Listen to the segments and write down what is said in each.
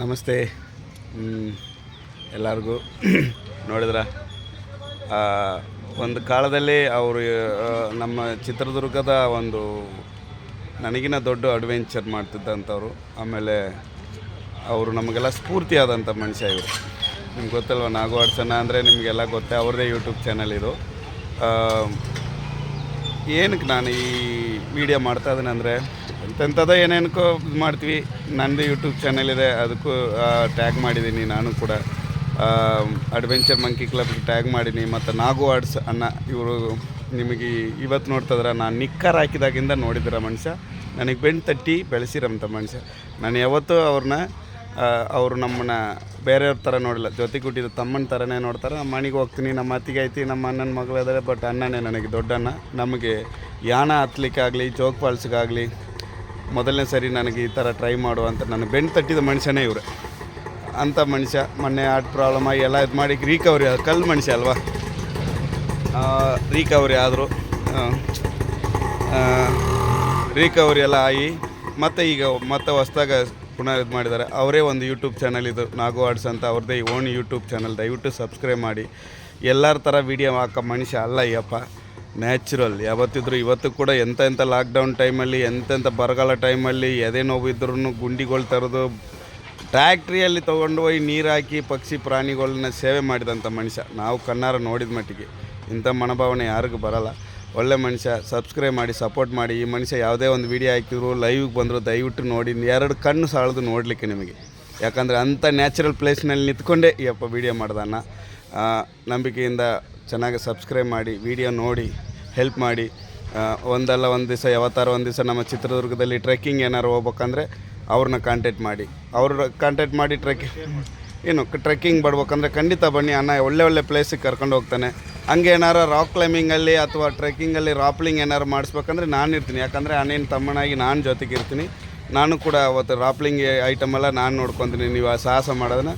ನಮಸ್ತೆ ಎಲ್ಲರಿಗೂ. ನೋಡಿದ್ರ ಒಂದು ಕಾಲದಲ್ಲಿ ಅವರು ನಮ್ಮ ಚಿತ್ರದುರ್ಗದ ಒಂದು ನನಗಿನ ದೊಡ್ಡ ಅಡ್ವೆಂಚರ್ ಮಾಡ್ತಿದ್ದಂಥವ್ರು. ಆಮೇಲೆ ಅವರು ನಮಗೆಲ್ಲ ಸ್ಫೂರ್ತಿಯಾದಂಥ ಮನುಷ್ಯ ಇವರು. ನಿಮ್ಗೆ ಗೊತ್ತಲ್ವ, ನಾಗು ಅಡ್ಸನ್ನ ಅಂದರೆ ನಿಮಗೆಲ್ಲ ಗೊತ್ತೇ, ಅವ್ರದ್ದೇ ಯೂಟ್ಯೂಬ್ ಚಾನಲ್ ಇದು. ಏನಕ್ಕೆ ನಾನು ಈ ವಿಡಿಯೋ ಮಾಡ್ತಾಯಿದ್ದೀನಿ ಅಂದರೆ, ಎಂತೆಂಥದ್ದು ಏನೇನಕ್ಕೋ ಇದು ಮಾಡ್ತೀವಿ. ನನ್ನದು ಯೂಟ್ಯೂಬ್ ಚಾನಲ್ ಇದೆ, ಅದಕ್ಕೂ ಟ್ಯಾಗ್ ಮಾಡಿದ್ದೀನಿ. ನಾನು ಕೂಡ ಅಡ್ವೆಂಚರ್ ಮಂಕಿ ಕ್ಲಬ್ಗೆ ಟ್ಯಾಗ್ ಮಾಡೀನಿ. ಮತ್ತು ನಾಗು ಆಡ್ಸ್ ಅಣ್ಣ ಇವರು ನಿಮಗೆ ಇವತ್ತು ನೋಡ್ತಿದ್ರೆ, ನಾನು ನಿಕ್ಕರ್ ಹಾಕಿದಾಗಿಂದ ನೋಡಿದಿರ ಮನುಷ್ಯ. ನನಗೆ ಬೆನ್ನು ತಟ್ಟಿ ಬೆಳೆಸಿರೋಂಥ ಮನುಷ್ಯ. ನಾನು ಯಾವತ್ತೂ ಅವರು ನಮ್ಮನ್ನು ಬೇರೆಯವ್ರ ಥರ ನೋಡಿಲ್ಲ, ಜೊತೆಗೆ ಹುಟ್ಟಿದ ತಮ್ಮನ ಥರನೇ ನೋಡ್ತಾರೆ. ನಮ್ಮ ಮನೆಗೆ ಹೋಗ್ತೀನಿ, ನಮ್ಮ ಅತ್ತಿಗೆ ಐತಿ, ನಮ್ಮ ಅಣ್ಣನ ಮಗಳು ಇದ್ದಾರೆ. ಬಟ್ ಅಣ್ಣನೇ ನನಗೆ ದೊಡ್ಡಣ್ಣ. ನಮಗೆ ಯಾಣ ಹತ್ಲಿಕ್ಕಾಗಲಿ, ಜೋಗ್ ಫಾಲ್ಸ್ಗಾಗಲಿ ಮೊದಲನೇ ಸರಿ ನನಗೆ ಈ ಥರ ಟ್ರೈ ಮಾಡುವಂಥ ನನಗೆ ಬೆನ್ನು ತಟ್ಟಿದ ಮನುಷ್ಯನೇ ಇವರು. ಅಂಥ ಮನುಷ್ಯ ಮೊನ್ನೆ ಹಾರ್ಟ್ ಪ್ರಾಬ್ಲಮ್ ಆಗಿ ಎಲ್ಲ ಇದು ಮಾಡಿ ರೀಕವರಿ ಕಲ್ಲು ಮನುಷ್ಯ ಅಲ್ವಾ, ರೀಕವರಿ ಆದರು. ರೀಕವರಿ ಎಲ್ಲ ಆಗಿ ಮತ್ತು ಈಗ ಮತ್ತೆ ಹೊಸ್ದಾಗ ಪುನಃ ಇದು ಮಾಡಿದ್ದಾರೆ. ಅವರೇ ಒಂದು ಯೂಟ್ಯೂಬ್ ಚಾನಲ್ ಇದು, ನಾಗು ಆಡ್ಸ್ ಅಂತ, ಅವ್ರದ್ದೇ ಓನ್ ಯೂಟ್ಯೂಬ್ ಚಾನಲ್. ದಯವಿಟ್ಟು ಸಬ್ಸ್ಕ್ರೈಬ್ ಮಾಡಿ. ಎಲ್ಲರ ಥರ ವೀಡಿಯೋ ಹಾಕೋ ಮನುಷ್ಯ ಅಲ್ಲ ಅಯ್ಯಪ್ಪ, ನ್ಯಾಚುರಲ್. ಯಾವತ್ತಿದ್ರು ಇವತ್ತು ಕೂಡ ಎಂಥ ಲಾಕ್ಡೌನ್ ಟೈಮಲ್ಲಿ, ಎಂತೆಂಥ ಬರಗಾಲ ಟೈಮಲ್ಲಿ ಎದೆ ನೋವು ಇದ್ರೂ ಗುಂಡಿಗಳು ತರೋದು, ಟ್ಯಾಕ್ಟ್ರಿಯಲ್ಲಿ ತೊಗೊಂಡು ಹೋಗಿ ನೀರು ಹಾಕಿ ಪಕ್ಷಿ ಪ್ರಾಣಿಗಳನ್ನ ಸೇವೆ ಮಾಡಿದಂಥ ಮನುಷ್ಯ. ನಾವು ಕಣ್ಣಾರ ನೋಡಿದ ಮಟ್ಟಿಗೆ ಇಂಥ ಮನೋಭಾವನೆ ಯಾರಿಗೂ ಬರೋಲ್ಲ. ಒಳ್ಳೆ ಮನುಷ್ಯ. ಸಬ್ಸ್ಕ್ರೈಬ್ ಮಾಡಿ, ಸಪೋರ್ಟ್ ಮಾಡಿ. ಈ ಮನುಷ್ಯ ಯಾವುದೇ ಒಂದು ವೀಡಿಯೋ ಹಾಕಿದ್ರು, ಲೈವ್ಗೆ ಬಂದರು ದಯವಿಟ್ಟು ನೋಡಿ. 2 ಕಣ್ಣು ಸಾಲದು ನೋಡಲಿಕ್ಕೆ ನಿಮಗೆ. ಯಾಕಂದರೆ ಅಂಥ ನ್ಯಾಚುರಲ್ ಪ್ಲೇಸ್ನಲ್ಲಿ ನಿಂತ್ಕೊಂಡೇ ಈ ಅಪ್ಪ ವೀಡಿಯೋ ಮಾಡ್ದನ್ನ. ನಂಬಿಕೆಯಿಂದ ಚೆನ್ನಾಗಿ ಸಬ್ಸ್ಕ್ರೈಬ್ ಮಾಡಿ, ವೀಡಿಯೋ ನೋಡಿ, ಹೆಲ್ಪ್ ಮಾಡಿ. ಒಂದಲ್ಲ ಒಂದು ದಿವಸ, ಯಾವತ್ತಾರು ಒಂದು ದಿವಸ ನಮ್ಮ ಚಿತ್ರದುರ್ಗದಲ್ಲಿ ಟ್ರೆಕ್ಕಿಂಗ್ ಏನಾರು ಹೋಗ್ಬೇಕಂದ್ರೆ ಅವ್ರನ್ನ ಕಾಂಟ್ಯಾಕ್ಟ್ ಮಾಡಿ ಟ್ರೆಕ್ಕಿಂಗ್ ಬರ್ಬೇಕಂದ್ರೆ ಖಂಡಿತ ಬನ್ನಿ. ಅಣ್ಣ ಒಳ್ಳೆ ಪ್ಲೇಸಿಗೆ ಕರ್ಕೊಂಡು ಹೋಗ್ತಾನೆ. ಹಂಗೆ ಏನಾರು ರಾಕ್ ಕ್ಲೈಂಬಿಂಗಲ್ಲಿ ಅಥವಾ ಟ್ರೆಕ್ಕಿಂಗಲ್ಲಿ ರಾಪ್ಲಿಂಗ್ ಏನಾರು ಮಾಡಿಸ್ಬೇಕಂದ್ರೆ ನಾನು ಇರ್ತೀನಿ. ಯಾಕಂದರೆ ಅಣ್ಣನ ತಮ್ಮನಾಗಿ ನಾನು ಜೊತೆಗೆ ಇರ್ತೀನಿ. ನಾನು ಕೂಡ ಅವತ್ತು ರಾಪ್ಲಿಂಗ್ ಐಟಮೆಲ್ಲ ನಾನು ನೋಡ್ಕೊತೀನಿ. ನೀವು ಆ ಸಾಹಸ ಮಾಡೋದನ್ನ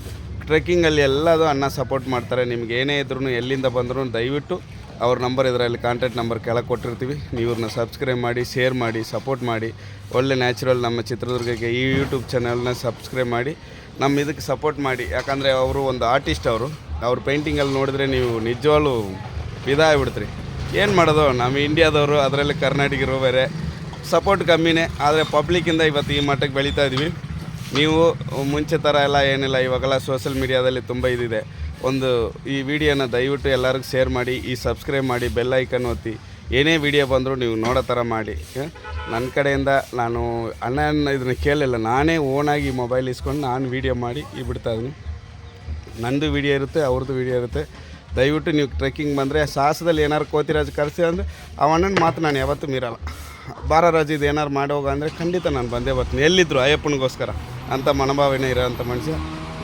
ಟ್ರೆಕ್ಕಿಂಗಲ್ಲಿ ಎಲ್ಲದು ಅಣ್ಣ ಸಪೋರ್ಟ್ ಮಾಡ್ತಾರೆ. ನಿಮ್ಗೆ ಏನೇ ಇದ್ರೂ, ಎಲ್ಲಿಂದ ಬಂದರೂ ದಯವಿಟ್ಟು ಅವ್ರ ನಂಬರ್ ಇದರಲ್ಲಿ ಕಾಂಟ್ಯಾಕ್ಟ್ ನಂಬರ್ ಕೆಳಗೆ ಕೊಟ್ಟಿರ್ತೀವಿ. ನೀವು ಇವ್ರನ್ನ ಸಬ್ಸ್ಕ್ರೈಬ್ ಮಾಡಿ, ಶೇರ್ ಮಾಡಿ, ಸಪೋರ್ಟ್ ಮಾಡಿ. ಒಳ್ಳೆ ನ್ಯಾಚುರಲ್ ನಮ್ಮ ಚಿತ್ರದುರ್ಗಕ್ಕೆ ಈ ಯೂಟ್ಯೂಬ್ ಚಾನಲ್ನ ಸಬ್ಸ್ಕ್ರೈಬ್ ಮಾಡಿ, ನಮ್ಮ ಇದಕ್ಕೆ ಸಪೋರ್ಟ್ ಮಾಡಿ. ಯಾಕಂದರೆ ಅವರು ಒಂದು ಆರ್ಟಿಸ್ಟ್. ಅವ್ರ ಪೇಂಟಿಂಗಲ್ಲಿ ನೋಡಿದ್ರೆ ನೀವು ನಿಜವಾಗ್ಲೂ ಫಿದಾ ಆಗಿಬಿಡ್ತೀರಿ. ಏನು ಮಾಡೋದು, ನಮ್ಮ ಇಂಡಿಯಾದವರು, ಅದರಲ್ಲಿ ಕರ್ನಾಟಕರು ಬೇರೆ ಸಪೋರ್ಟ್ ಕಮ್ಮಿನೇ. ಆದರೆ ಪಬ್ಲಿಕ್ಕಿಂದ ಇವತ್ತು ಈ ಮಟ್ಟಕ್ಕೆ ಬೆಳೀತಾ ಇದ್ದೀವಿ. ನೀವು ಮುಂಚೆ ಥರ ಎಲ್ಲ ಏನಿಲ್ಲ, ಇವಾಗೆಲ್ಲ ಸೋಷಲ್ ಮೀಡಿಯಾದಲ್ಲಿ ತುಂಬ ಇದಿದೆ. ಈ ವಿಡಿಯೋನ ದಯವಿಟ್ಟು ಎಲ್ಲರಿಗೂ ಶೇರ್ ಮಾಡಿ, ಸಬ್ಸ್ಕ್ರೈಬ್ ಮಾಡಿ, ಬೆಲ್ ಐಕನ್ ಒತ್ತಿ. ಏನೇ ವಿಡಿಯೋ ಬಂದರೂ ನೀವು ನೋಡೋ ಥರ ಮಾಡಿ. ನನ್ನ ಕಡೆಯಿಂದ ನಾನು ಅಣ್ಣನ ಇದನ್ನು ಕೇಳಿಲ್ಲ, ನಾನೇ ಓನಾಗಿ ಮೊಬೈಲ್ ಇಸ್ಕೊಂಡು ನಾನು ವೀಡಿಯೋ ಮಾಡಿ ಬಿಡ್ತಾಯಿದ್ದೀನಿ. ನನ್ನದು ವೀಡಿಯೋ ಇರುತ್ತೆ, ಅವ್ರದ್ದು ವೀಡಿಯೋ ಇರುತ್ತೆ. ದಯವಿಟ್ಟು ನೀವು ಟ್ರೆಕ್ಕಿಂಗ್ ಬಂದರೆ, ಸಾಹಸದಲ್ಲಿ ಏನಾರು ಕೋತಿರಾಜ್ ಕರೆಸಿ ಅಂದರೆ ಆ ಅಣ್ಣನ ಮಾತು ನಾನು ಯಾವತ್ತೂ ಮೀರಲ್ಲ. ಬಾರರಾಜು ಇದು ಏನಾರು ಮಾಡೋಗ ಅಂದರೆ ಖಂಡಿತ ನಾನು ಬಂದೇ ಬರ್ತೀನಿ, ಎಲ್ಲಿದ್ದರು ಅಯ್ಯಪ್ಪನಿಗೋಸ್ಕರ ಅಂಥ ಮನೋಭಾವನೆ ಇರೋವಂಥ ಮನುಷ್ಯ.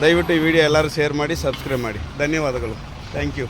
ದಯವಿಟ್ಟು ಈ ವಿಡಿಯೋ ಎಲ್ಲರೂ ಶೇರ್ ಮಾಡಿ, ಸಬ್ಸ್ಕ್ರೈಬ್ ಮಾಡಿ. ಧನ್ಯವಾದಗಳು. Thank you.